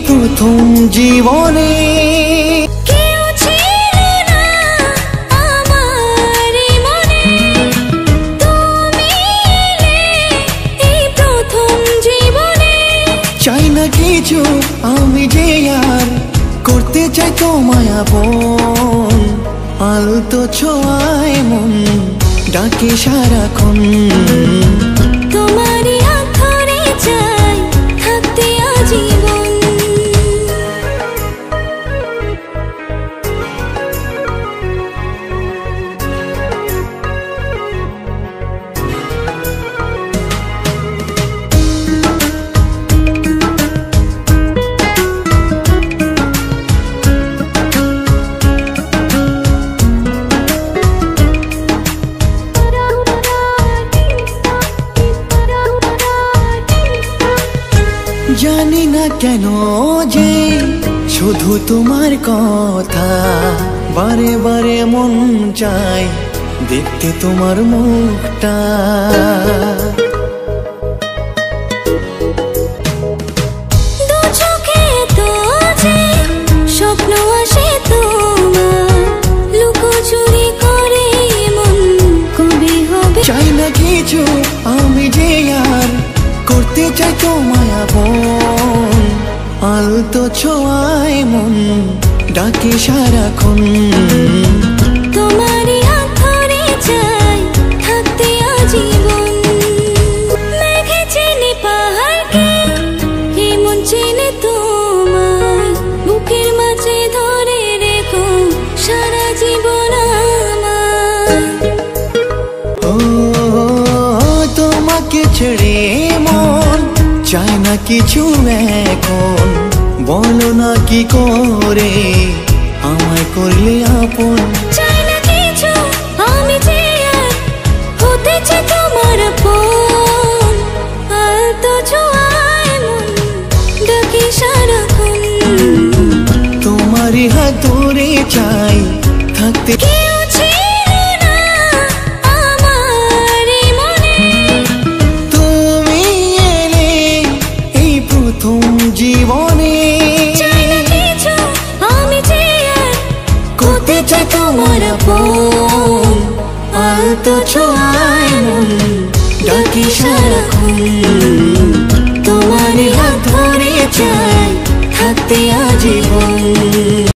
প্রথম জীবনে কেউ ছিল না আমার মনে, তুমি এলে এই প্রথম জীবনে। চাই না কিছু আমি যে আর করতে চাই তোমায় আপন, আলতো ছোঁয়ায় মন ডাকে সারাক্ষণ। তোমারই হাত ধরে চাই থাকতে আজীবন। জানি না কেন যে শুধু তোমার কথা বারে বারে মন চায় দেখতে তোমার মুখটা। দু চোখে তো যে স্বপ্ন আসে তোমার, লুকোচুরি করে মন কবে হবে। চাই না কিছু আমি যে আর করতে চাই তোমায় আপন, আলতো ছোঁয়ায় মন ডাকে সারাক্ষণ। তোমারই হাত ধরে চাই থাকতে আজীবন। মেঘে চিনি পাহাড়কে, এই মন চেনে তোমায়, বুকের মাঝে ধরে রেখো সারা জীবন আমায়। ও তোমাকে ছেড়ে মন চায় না কিছু এখন, বলো না কি করে আমায় করলে আপন। চাই না কিছু আমি যে আর হতে চাই তোমার আপন, আলতো ছোঁয়ায় মন ডাকে সারাক্ষণ। তোমারই হাত ধরে চাই থাকতে। কেউ ছিল না আমার মনে, তুমি এলে এই প্রথম জীবনে। চাই না কিছু আমি যে আর করতে চাই তোমার আপন, আলতো ছোঁয়ায় মন ডাকি সারাক্ষণ। তোমারই হাত ধরে চাই থাকতে আজীবন।